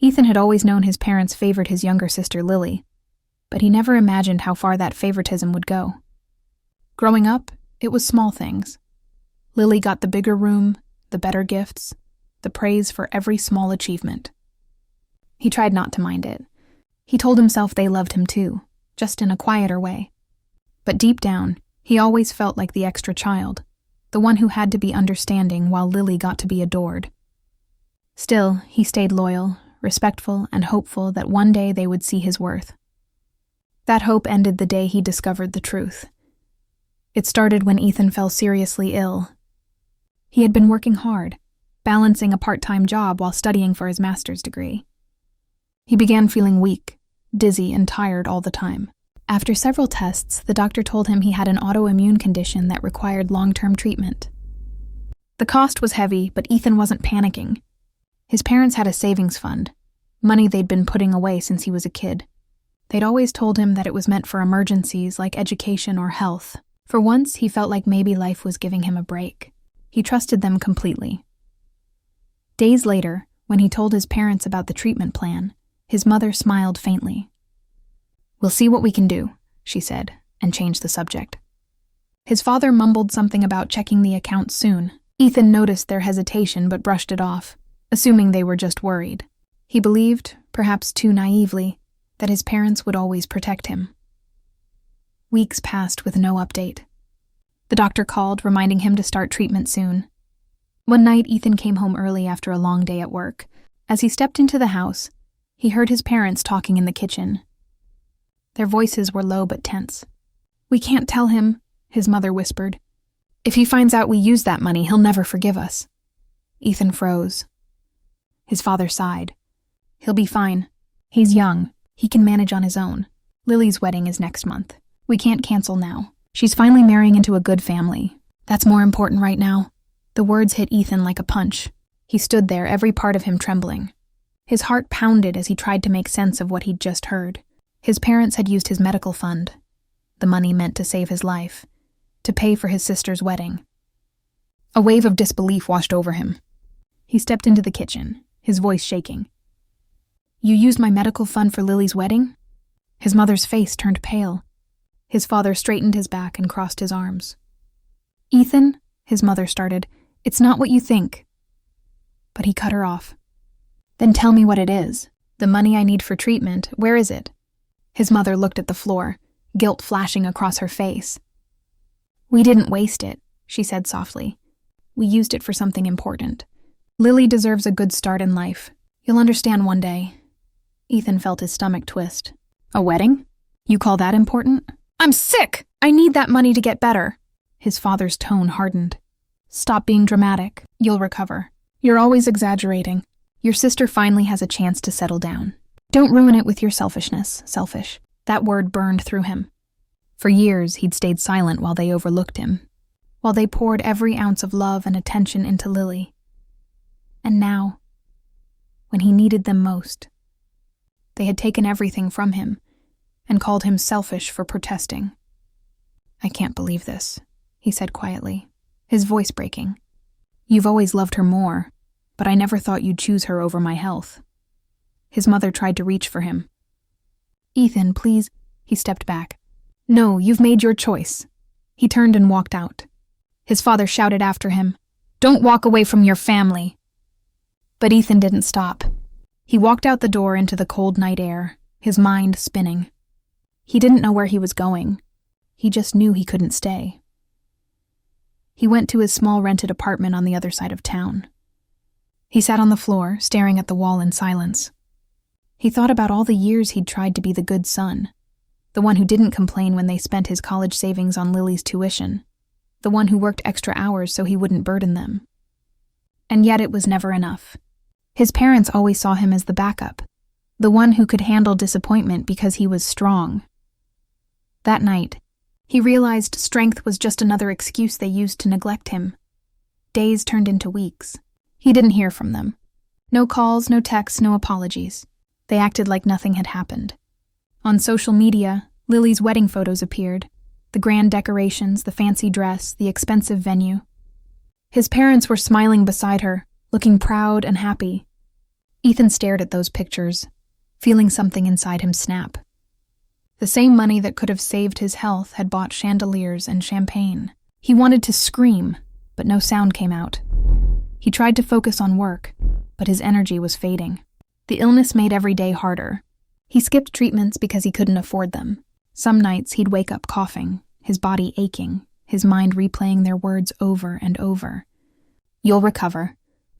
Ethan had always known his parents favored his younger sister Lily, but he never imagined how far that favoritism would go. Growing up, it was small things. Lily got the bigger room, the better gifts, the praise for every small achievement. He tried not to mind it. He told himself they loved him too, just in a quieter way. But deep down, he always felt like the extra child, the one who had to be understanding while Lily got to be adored. Still, he stayed loyal, respectful, and hopeful that one day they would see his worth. That hope ended the day he discovered the truth. It started when Ethan fell seriously ill. He had been working hard, balancing a part-time job while studying for his master's degree. He began feeling weak, dizzy, and tired all the time. After several tests, the doctor told him he had an autoimmune condition that required long-term treatment. The cost was heavy, but Ethan wasn't panicking. His parents had a savings fund, money they'd been putting away since he was a kid. They'd always told him that it was meant for emergencies like education or health. For once, he felt like maybe life was giving him a break. He trusted them completely. Days later, when he told his parents about the treatment plan, his mother smiled faintly. "We'll see what we can do," she said, and changed the subject. His father mumbled something about checking the accounts soon. Ethan noticed their hesitation but brushed it off, assuming they were just worried. He believed, perhaps too naively, that his parents would always protect him. Weeks passed with no update. The doctor called, reminding him to start treatment soon. One night, Ethan came home early after a long day at work. As he stepped into the house, he heard his parents talking in the kitchen. Their voices were low but tense. "We can't tell him," his mother whispered. "If he finds out we used that money, he'll never forgive us." Ethan froze. His father sighed. "He'll be fine. He's young. He can manage on his own. Lily's wedding is next month. We can't cancel now. She's finally marrying into a good family. That's more important right now." The words hit Ethan like a punch. He stood there, every part of him trembling. His heart pounded as he tried to make sense of what he'd just heard. His parents had used his medical fund, the money meant to save his life, to pay for his sister's wedding. A wave of disbelief washed over him. He stepped into the kitchen, his voice shaking. "You used my medical fund for Lily's wedding?" His mother's face turned pale. His father straightened his back and crossed his arms. "Ethan," his mother started, "it's not what you think." But he cut her off. "Then tell me what it is. The money I need for treatment, where is it?" His mother looked at the floor, guilt flashing across her face. "We didn't waste it," she said softly. "We used it for something important. Lily deserves a good start in life. You'll understand one day." Ethan felt his stomach twist. "A wedding? You call that important?" "I'm sick! I need that money to get better." His father's tone hardened. "Stop being dramatic. You'll recover. You're always exaggerating. Your sister finally has a chance to settle down. Don't ruin it with your selfishness." Selfish. That word burned through him. For years, he'd stayed silent while they overlooked him, while they poured every ounce of love and attention into Lily. And now, when he needed them most, they had taken everything from him and called him selfish for protesting. "I can't believe this," he said quietly, his voice breaking. "You've always loved her more, but I never thought you'd choose her over my health." His mother tried to reach for him. "Ethan, please." He stepped back. "No, you've made your choice." He turned and walked out. His father shouted after him, "Don't walk away from your family." But Ethan didn't stop. He walked out the door into the cold night air, his mind spinning. He didn't know where he was going. He just knew he couldn't stay. He went to his small rented apartment on the other side of town. He sat on the floor, staring at the wall in silence. He thought about all the years he'd tried to be the good son, the one who didn't complain when they spent his college savings on Lily's tuition, the one who worked extra hours so he wouldn't burden them. And yet it was never enough. His parents always saw him as the backup, the one who could handle disappointment because he was strong. That night, he realized strength was just another excuse they used to neglect him. Days turned into weeks. He didn't hear from them. No calls, no texts, no apologies. They acted like nothing had happened. On social media, Lily's wedding photos appeared. The grand decorations, the fancy dress, the expensive venue. His parents were smiling beside her, looking proud and happy. Ethan stared at those pictures, feeling something inside him snap. The same money that could have saved his health had bought chandeliers and champagne. He wanted to scream, but no sound came out. He tried to focus on work, but his energy was fading. The illness made every day harder. He skipped treatments because he couldn't afford them. Some nights he'd wake up coughing, his body aching, his mind replaying their words over and over. "You'll recover.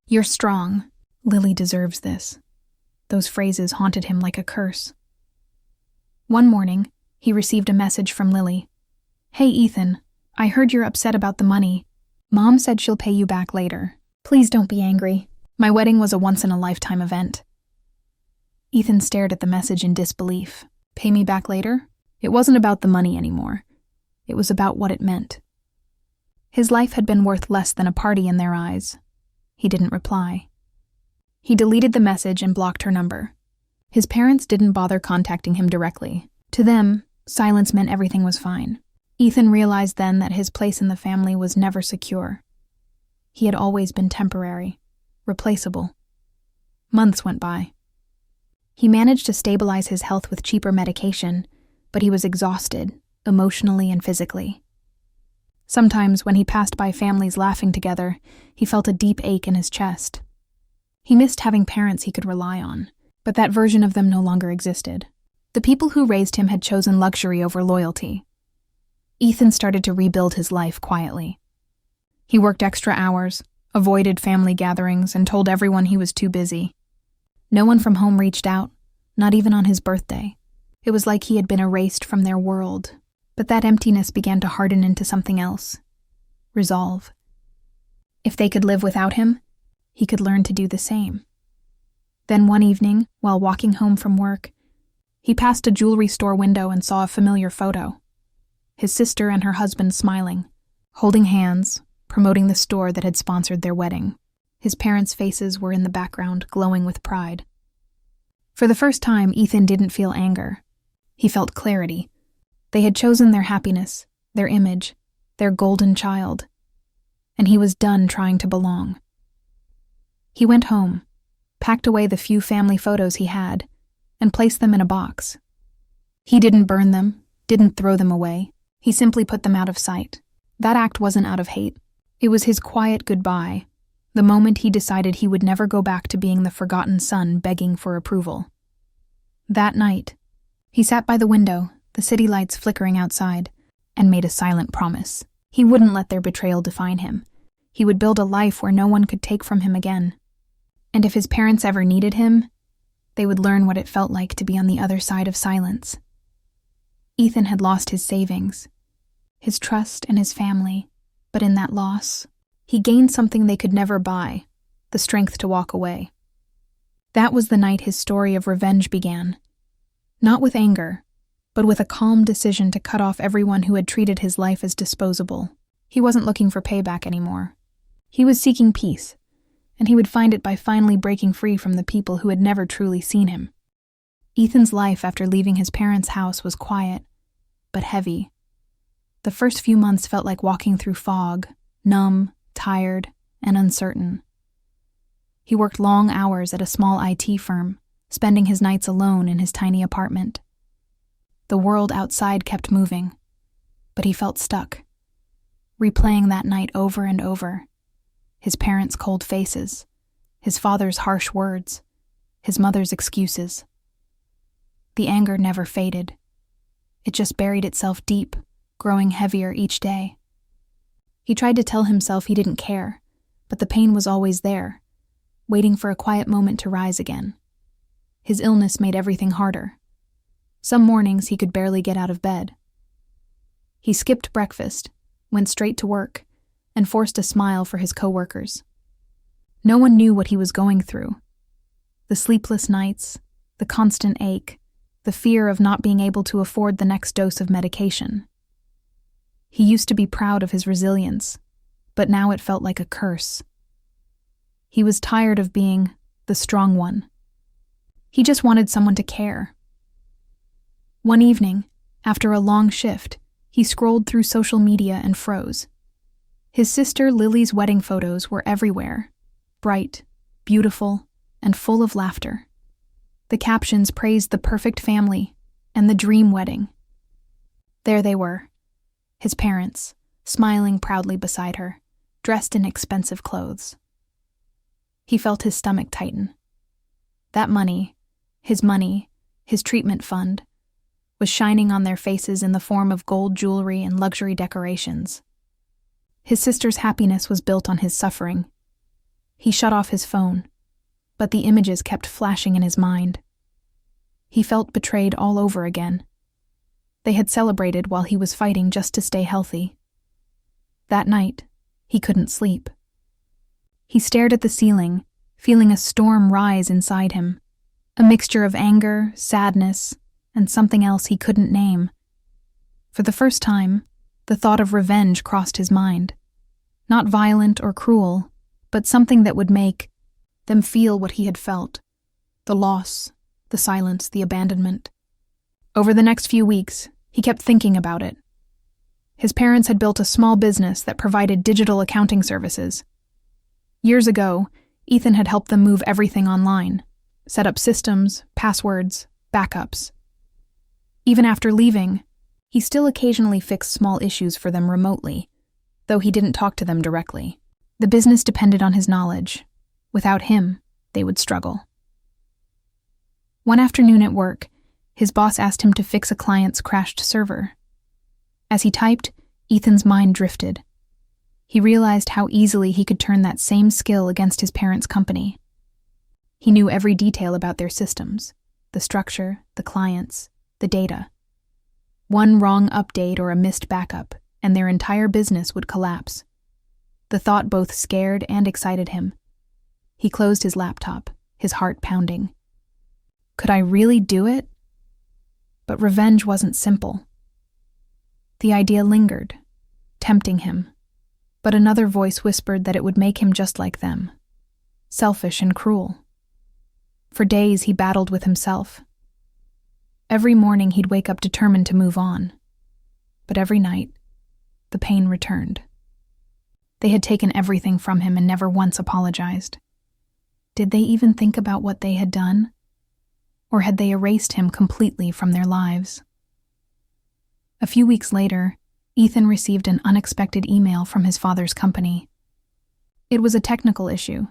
You're strong. Lily deserves this." Those phrases haunted him like a curse. One morning, he received a message from Lily. "Hey, Ethan, I heard you're upset about the money. Mom said she'll pay you back later. Please don't be angry. My wedding was a once-in-a-lifetime event." Ethan stared at the message in disbelief. Pay me back later? It wasn't about the money anymore. It was about what it meant. His life had been worth less than a party in their eyes. He didn't reply. He deleted the message and blocked her number. His parents didn't bother contacting him directly. To them, silence meant everything was fine. Ethan realized then that his place in the family was never secure. He had always been temporary, replaceable. Months went by. He managed to stabilize his health with cheaper medication, but he was exhausted, emotionally and physically. Sometimes, when he passed by families laughing together, he felt a deep ache in his chest. He missed having parents he could rely on, but that version of them no longer existed. The people who raised him had chosen luxury over loyalty. Ethan started to rebuild his life quietly. He worked extra hours, avoided family gatherings, and told everyone he was too busy. No one from home reached out, not even on his birthday. It was like he had been erased from their world, but that emptiness began to harden into something else. Resolve. If they could live without him, he could learn to do the same. Then one evening, while walking home from work, he passed a jewelry store window and saw a familiar photo. His sister and her husband smiling, holding hands, promoting the store that had sponsored their wedding. His parents' faces were in the background, glowing with pride. For the first time, Ethan didn't feel anger. He felt clarity. They had chosen their happiness, their image, their golden child, and he was done trying to belong. He went home, packed away the few family photos he had, and placed them in a box. He didn't burn them, didn't throw them away. He simply put them out of sight. That act wasn't out of hate. It was his quiet goodbye, the moment he decided he would never go back to being the forgotten son begging for approval. That night, he sat by the window, the city lights flickering outside, and made a silent promise. He wouldn't let their betrayal define him. He would build a life where no one could take from him again. And if his parents ever needed him, they would learn what it felt like to be on the other side of silence. Ethan had lost his savings, his trust and his family, but in that loss, he gained something they could never buy, the strength to walk away. That was the night his story of revenge began. Not with anger, but with a calm decision to cut off everyone who had treated his life as disposable. He wasn't looking for payback anymore. He was seeking peace, and he would find it by finally breaking free from the people who had never truly seen him. Ethan's life after leaving his parents' house was quiet, but heavy. The first few months felt like walking through fog, numb, tired, and uncertain. He worked long hours at a small IT firm, spending his nights alone in his tiny apartment. The world outside kept moving, but he felt stuck, replaying that night over and over. His parents' cold faces, his father's harsh words, his mother's excuses. The anger never faded. It just buried itself deep, growing heavier each day. He tried to tell himself he didn't care, but the pain was always there, waiting for a quiet moment to rise again. His illness made everything harder. Some mornings he could barely get out of bed. He skipped breakfast, went straight to work, and forced a smile for his coworkers. No one knew what he was going through. The sleepless nights, the constant ache, the fear of not being able to afford the next dose of medication. He used to be proud of his resilience, but now it felt like a curse. He was tired of being the strong one. He just wanted someone to care. One evening, after a long shift, he scrolled through social media and froze. His sister Lily's wedding photos were everywhere, bright, beautiful, and full of laughter. The captions praised the perfect family and the dream wedding. There they were, his parents, smiling proudly beside her, dressed in expensive clothes. He felt his stomach tighten. That money, his treatment fund, was shining on their faces in the form of gold jewelry and luxury decorations. His sister's happiness was built on his suffering. He shut off his phone, but the images kept flashing in his mind. He felt betrayed all over again. They had celebrated while he was fighting just to stay healthy. That night, he couldn't sleep. He stared at the ceiling, feeling a storm rise inside him, a mixture of anger, sadness, and something else he couldn't name. For the first time, the thought of revenge crossed his mind. Not violent or cruel, but something that would make them feel what he had felt. The loss, the silence, the abandonment. Over the next few weeks, he kept thinking about it. His parents had built a small business that provided digital accounting services. Years ago, Ethan had helped them move everything online, set up systems, passwords, backups. Even after leaving, he still occasionally fixed small issues for them remotely, though he didn't talk to them directly. The business depended on his knowledge. Without him, they would struggle. One afternoon at work, his boss asked him to fix a client's crashed server. As he typed, Ethan's mind drifted. He realized how easily he could turn that same skill against his parents' company. He knew every detail about their systems, the structure, the clients, the data. One wrong update or a missed backup, and their entire business would collapse. The thought both scared and excited him. He closed his laptop, his heart pounding. Could I really do it? But revenge wasn't simple. The idea lingered, tempting him, but another voice whispered that it would make him just like them, selfish and cruel. For days he battled with himself. Every morning he'd wake up determined to move on, but every night, the pain returned. They had taken everything from him and never once apologized. Did they even think about what they had done? Or had they erased him completely from their lives? A few weeks later, Ethan received an unexpected email from his father's company. It was a technical issue.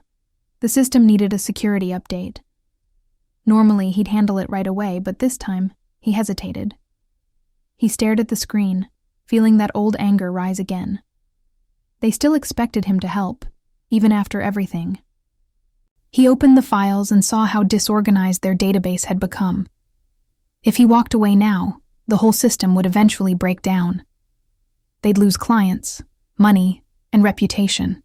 The system needed a security update. Normally, he'd handle it right away, but this time, he hesitated. He stared at the screen, feeling that old anger rise again. They still expected him to help, even after everything. He opened the files and saw how disorganized their database had become. If he walked away now, the whole system would eventually break down. They'd lose clients, money, and reputation.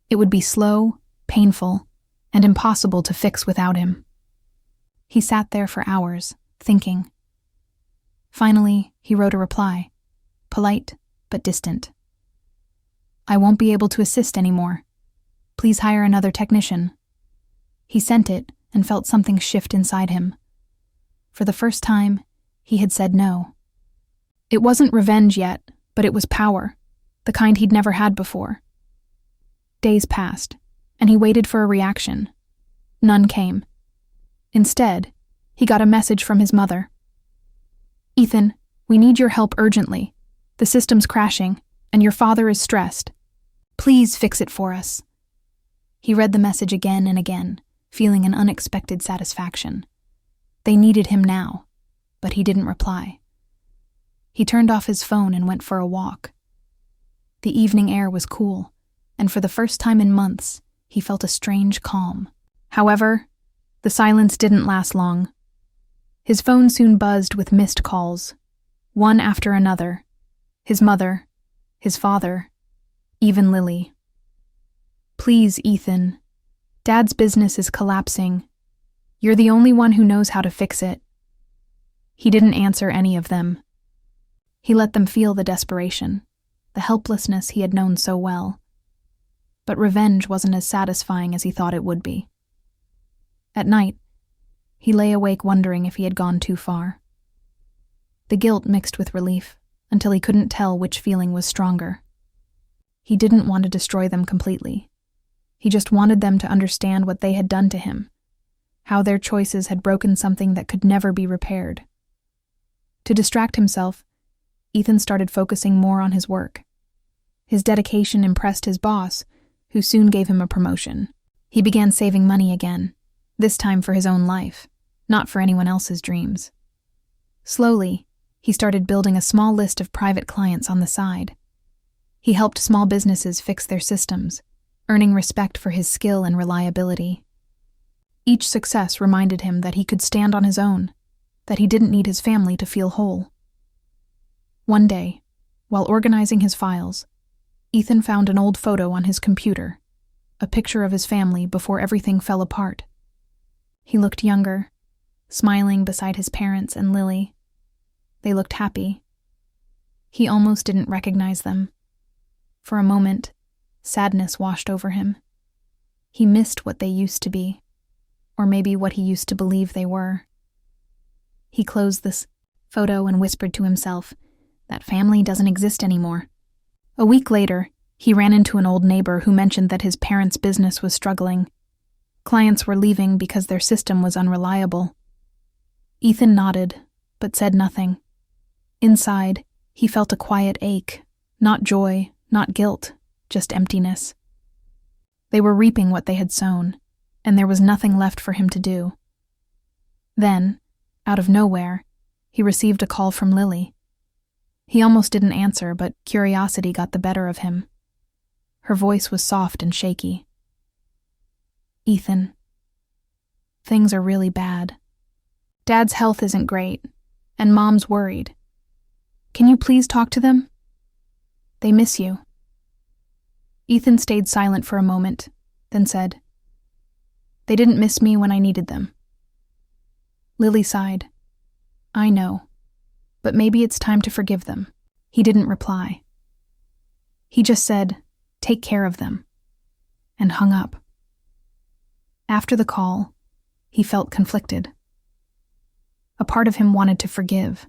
It would be slow, painful, and impossible to fix without him. He sat there for hours, thinking. Finally, he wrote a reply, polite but distant. I won't be able to assist anymore. Please hire another technician. He sent it and felt something shift inside him. For the first time, he had said no. It wasn't revenge yet, but it was power, the kind he'd never had before. Days passed, and he waited for a reaction. None came. Instead, he got a message from his mother. Ethan, we need your help urgently. The system's crashing, and your father is stressed. Please fix it for us. He read the message again and again, feeling an unexpected satisfaction. They needed him now, but he didn't reply. He turned off his phone and went for a walk. The evening air was cool, and for the first time in months, he felt a strange calm. However, the silence didn't last long. His phone soon buzzed with missed calls, one after another. His mother, his father, even Lily. Please, Ethan. Dad's business is collapsing. You're the only one who knows how to fix it. He didn't answer any of them. He let them feel the desperation, the helplessness he had known so well. But revenge wasn't as satisfying as he thought it would be. At night, he lay awake wondering if he had gone too far. The guilt mixed with relief until he couldn't tell which feeling was stronger. He didn't want to destroy them completely. He just wanted them to understand what they had done to him, how their choices had broken something that could never be repaired. To distract himself, Ethan started focusing more on his work. His dedication impressed his boss, who soon gave him a promotion. He began saving money again, this time for his own life, not for anyone else's dreams. Slowly, he started building a small list of private clients on the side. He helped small businesses fix their systems, earning respect for his skill and reliability. Each success reminded him that he could stand on his own, that he didn't need his family to feel whole. One day, while organizing his files, Ethan found an old photo on his computer, a picture of his family before everything fell apart. He looked younger, smiling beside his parents and Lily. They looked happy. He almost didn't recognize them. For a moment, sadness washed over him. He missed what they used to be, or maybe what he used to believe they were. He closed this photo and whispered to himself, "That family doesn't exist anymore." A week later, he ran into an old neighbor who mentioned that his parents' business was struggling. Clients were leaving because their system was unreliable. Ethan nodded, but said nothing. Inside, he felt a quiet ache, not joy, not guilt, just emptiness. They were reaping what they had sown, and there was nothing left for him to do. Then, out of nowhere, he received a call from Lily. He almost didn't answer, but curiosity got the better of him. Her voice was soft and shaky. "Ethan, things are really bad. Dad's health isn't great, and Mom's worried. Can you please talk to them? They miss you." Ethan stayed silent for a moment, then said, "They didn't miss me when I needed them." Lily sighed. "I know, but maybe it's time to forgive them." He didn't reply. He just said, "Take care of them," and hung up. After the call, he felt conflicted. A part of him wanted to forgive,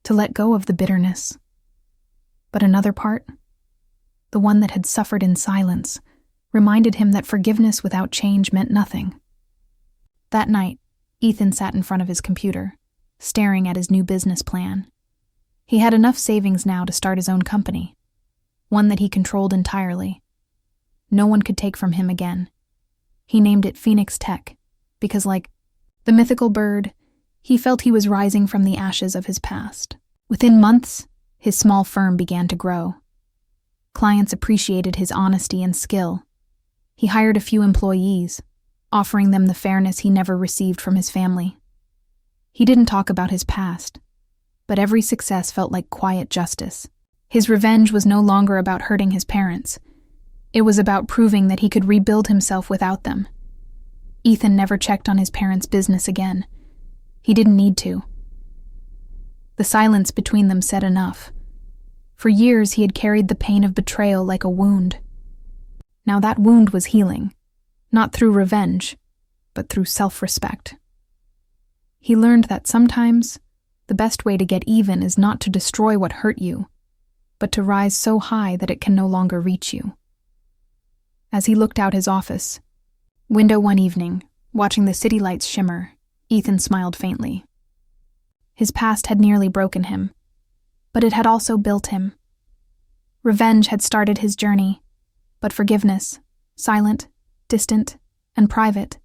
to let go of the bitterness. But another part, the one that had suffered in silence, reminded him that forgiveness without change meant nothing. That night, Ethan sat in front of his computer, staring at his new business plan. He had enough savings now to start his own company, one that he controlled entirely. No one could take from him again. He named it Phoenix Tech, because like the mythical bird, he felt he was rising from the ashes of his past. Within months, his small firm began to grow. Clients appreciated his honesty and skill. He hired a few employees, offering them the fairness he never received from his family. He didn't talk about his past, but every success felt like quiet justice. His revenge was no longer about hurting his parents. It was about proving that he could rebuild himself without them. Ethan never checked on his parents' business again. He didn't need to. The silence between them said enough. For years he had carried the pain of betrayal like a wound. Now that wound was healing, not through revenge, but through self-respect. He learned that sometimes the best way to get even is not to destroy what hurt you, but to rise so high that it can no longer reach you. As he looked out his office window one evening, watching the city lights shimmer, Ethan smiled faintly. His past had nearly broken him, but it had also built him. Revenge had started his journey, but forgiveness, silent, distant, and private,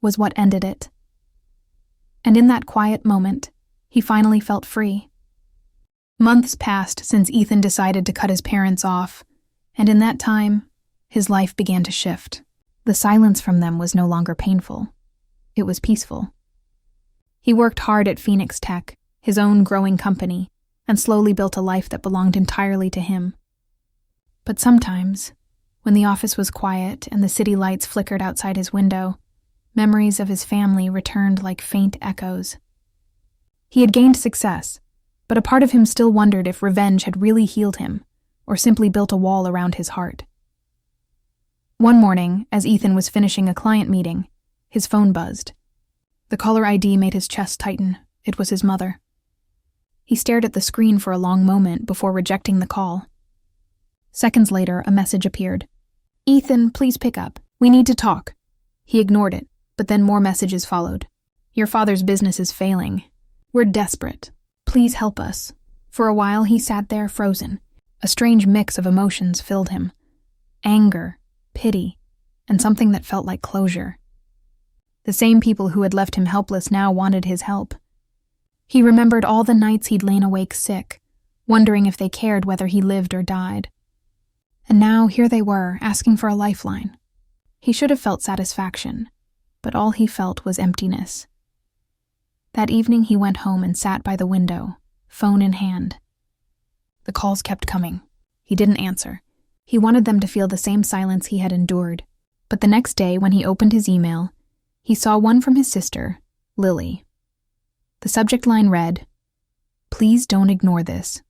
was what ended it. And in that quiet moment, he finally felt free. Months passed since Ethan decided to cut his parents off, and in that time, his life began to shift. The silence from them was no longer painful. It was peaceful. He worked hard at Phoenix Tech, his own growing company, and slowly built a life that belonged entirely to him. But sometimes, when the office was quiet and the city lights flickered outside his window, memories of his family returned like faint echoes. He had gained success, but a part of him still wondered if revenge had really healed him, or simply built a wall around his heart. One morning, as Ethan was finishing a client meeting, his phone buzzed. The caller ID made his chest tighten. It was his mother. He stared at the screen for a long moment before rejecting the call. Seconds later, a message appeared. Ethan, please pick up. We need to talk. He ignored it, but then more messages followed. Your father's business is failing. We're desperate. Please help us. For a while, he sat there frozen. A strange mix of emotions filled him. Anger, pity, and something that felt like closure. The same people who had left him helpless now wanted his help. He remembered all the nights he'd lain awake sick, wondering if they cared whether he lived or died. And now here they were, asking for a lifeline. He should have felt satisfaction, but all he felt was emptiness. That evening he went home and sat by the window, phone in hand. The calls kept coming. He didn't answer. He wanted them to feel the same silence he had endured. But the next day, when he opened his email, he saw one from his sister, Lily. The subject line read, "Please don't ignore this."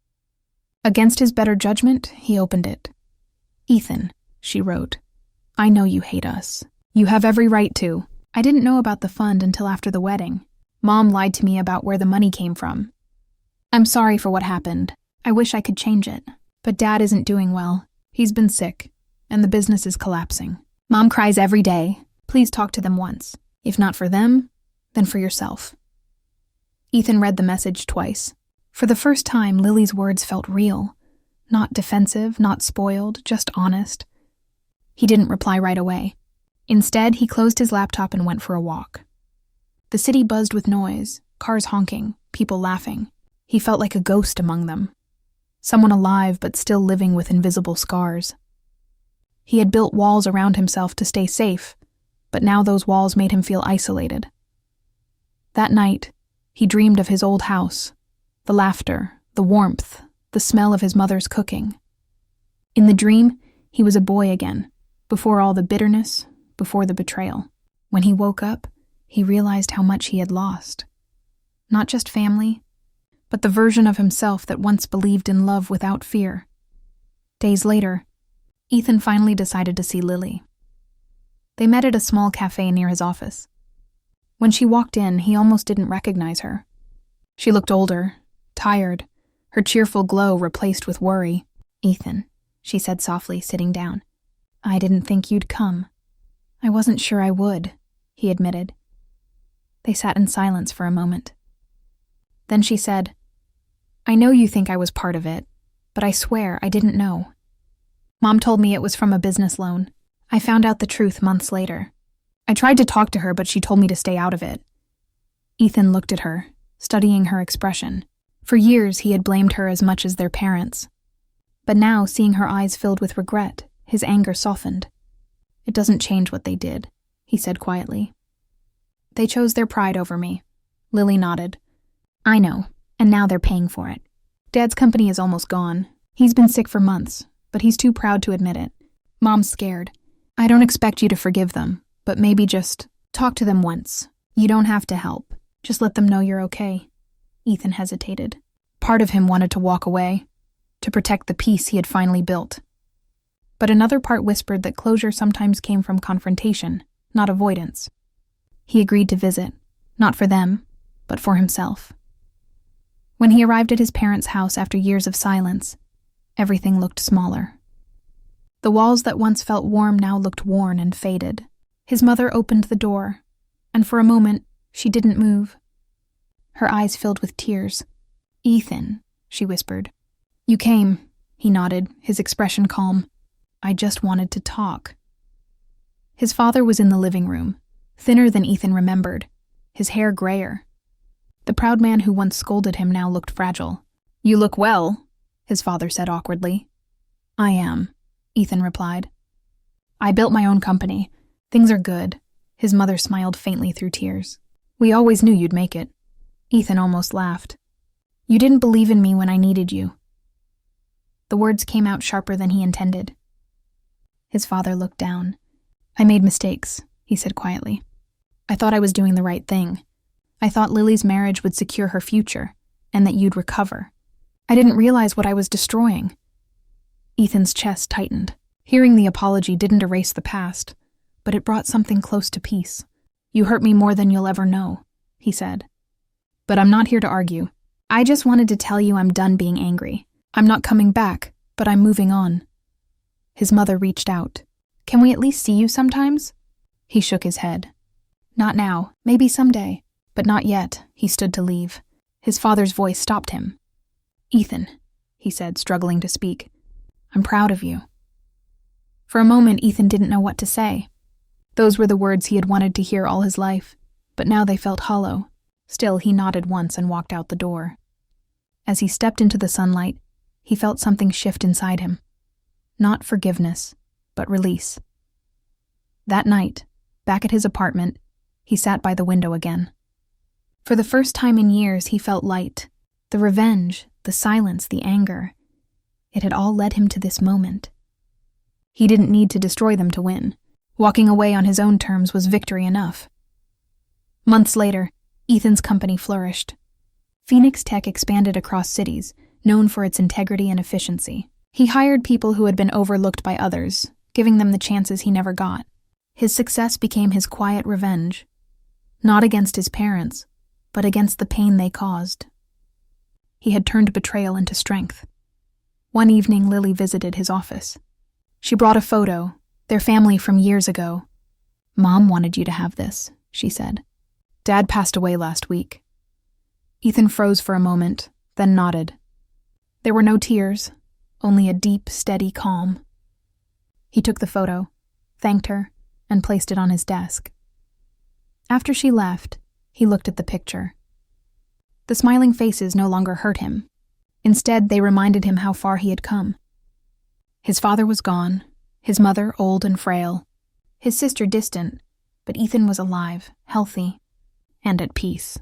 Against his better judgment, he opened it. "Ethan," she wrote, "I know you hate us. You have every right to. I didn't know about the fund until after the wedding. Mom lied to me about where the money came from. I'm sorry for what happened. I wish I could change it. But Dad isn't doing well. He's been sick, and the business is collapsing. Mom cries every day. Please talk to them once. If not for them, then for yourself." Ethan read the message twice. For the first time, Lily's words felt real. Not defensive, not spoiled, just honest. He didn't reply right away. Instead, he closed his laptop and went for a walk. The city buzzed with noise, cars honking, people laughing. He felt like a ghost among them. Someone alive but still living with invisible scars. He had built walls around himself to stay safe, but now those walls made him feel isolated. That night, he dreamed of his old house, the laughter, the warmth, the smell of his mother's cooking. In the dream, he was a boy again, before all the bitterness, before the betrayal. When he woke up, he realized how much he had lost. Not just family, but the version of himself that once believed in love without fear. Days later, Ethan finally decided to see Lily. They met at a small cafe near his office. When she walked in, he almost didn't recognize her. She looked older, tired, her cheerful glow replaced with worry. "Ethan," she said softly, sitting down. "I didn't think you'd come." "I wasn't sure I would," he admitted. They sat in silence for a moment. Then she said, "I know you think I was part of it, but I swear I didn't know. Mom told me it was from a business loan. I found out the truth months later. I tried to talk to her, but she told me to stay out of it." Ethan looked at her, studying her expression. For years, he had blamed her as much as their parents. But now, seeing her eyes filled with regret, his anger softened. "It doesn't change what they did," he said quietly. "They chose their pride over me." Lily nodded. "I know, and now they're paying for it. Dad's company is almost gone. He's been sick for months, but he's too proud to admit it. Mom's scared. I don't expect you to forgive them, but maybe just talk to them once. You don't have to help. Just let them know you're okay." Ethan hesitated. Part of him wanted to walk away, to protect the peace he had finally built. But another part whispered that closure sometimes came from confrontation, not avoidance. He agreed to visit, not for them, but for himself. When he arrived at his parents' house after years of silence, everything looked smaller. The walls that once felt warm now looked worn and faded. His mother opened the door, and for a moment, she didn't move. Her eyes filled with tears. "Ethan," she whispered. "You came," he nodded, his expression calm. "I just wanted to talk." His father was in the living room, thinner than Ethan remembered, his hair grayer. The proud man who once scolded him now looked fragile. "You look well," his father said awkwardly. "I am," Ethan replied. "I built my own company. Things are good." His mother smiled faintly through tears. "We always knew you'd make it." Ethan almost laughed. "You didn't believe in me when I needed you." The words came out sharper than he intended. His father looked down. "I made mistakes," he said quietly. "I thought I was doing the right thing. I thought Lily's marriage would secure her future, and that you'd recover. I didn't realize what I was destroying." Ethan's chest tightened. Hearing the apology didn't erase the past, but it brought something close to peace. "You hurt me more than you'll ever know," he said. "But I'm not here to argue. I just wanted to tell you I'm done being angry. I'm not coming back, but I'm moving on." His mother reached out. Can we at least see you sometimes?" He shook his head. "Not now, maybe someday, but not yet." He stood to leave. His father's voice stopped him. "Ethan," he said, struggling to speak, "I'm proud of you." For a moment, Ethan didn't know what to say. Those were the words he had wanted to hear all his life, but now they felt hollow. Still, he nodded once and walked out the door. As he stepped into the sunlight, he felt something shift inside him. Not forgiveness, but release. That night, back at his apartment, he sat by the window again. For the first time in years, he felt light. The revenge, the silence, the anger. It had all led him to this moment. He didn't need to destroy them to win. Walking away on his own terms was victory enough. Months later, Ethan's company flourished. Phoenix Tech expanded across cities, known for its integrity and efficiency. He hired people who had been overlooked by others, giving them the chances he never got. His success became his quiet revenge, not against his parents, but against the pain they caused. He had turned betrayal into strength. One evening, Lily visited his office. She brought a photo, their family from years ago. "Mom wanted you to have this," she said. "Dad passed away last week." Ethan froze for a moment, then nodded. There were no tears, only a deep, steady calm. He took the photo, thanked her, and placed it on his desk. After she left, he looked at the picture. The smiling faces no longer hurt him. Instead, they reminded him how far he had come. His father was gone, his mother old and frail, his sister distant, but Ethan was alive, healthy, and at peace.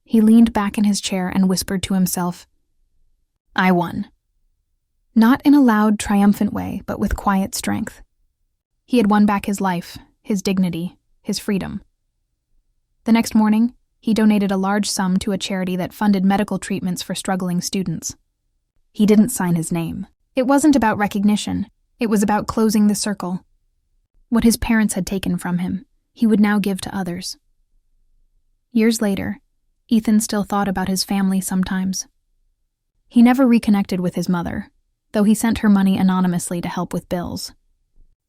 He leaned back in his chair and whispered to himself, "I won." Not in a loud, triumphant way, but with quiet strength. He had won back his life, his dignity, his freedom. The next morning, he donated a large sum to a charity that funded medical treatments for struggling students. He didn't sign his name. It wasn't about recognition. It was about closing the circle. What his parents had taken from him, he would now give to others. Years later, Ethan still thought about his family sometimes. He never reconnected with his mother, though he sent her money anonymously to help with bills.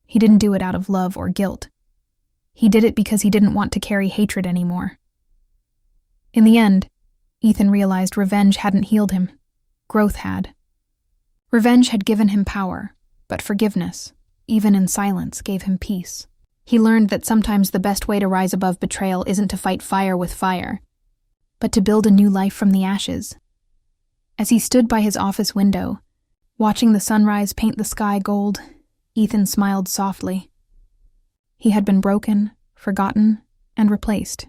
He didn't do it out of love or guilt. He did it because he didn't want to carry hatred anymore. In the end, Ethan realized revenge hadn't healed him. Growth had. Revenge had given him power, but forgiveness, even in silence, gave him peace. He learned that sometimes the best way to rise above betrayal isn't to fight fire with fire, but to build a new life from the ashes. As he stood by his office window, watching the sunrise paint the sky gold, Ethan smiled softly. He had been broken, forgotten, and replaced,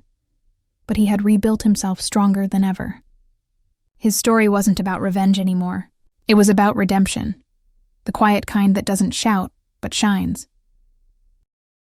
but he had rebuilt himself stronger than ever. His story wasn't about revenge anymore. It was about redemption, the quiet kind that doesn't shout, but shines.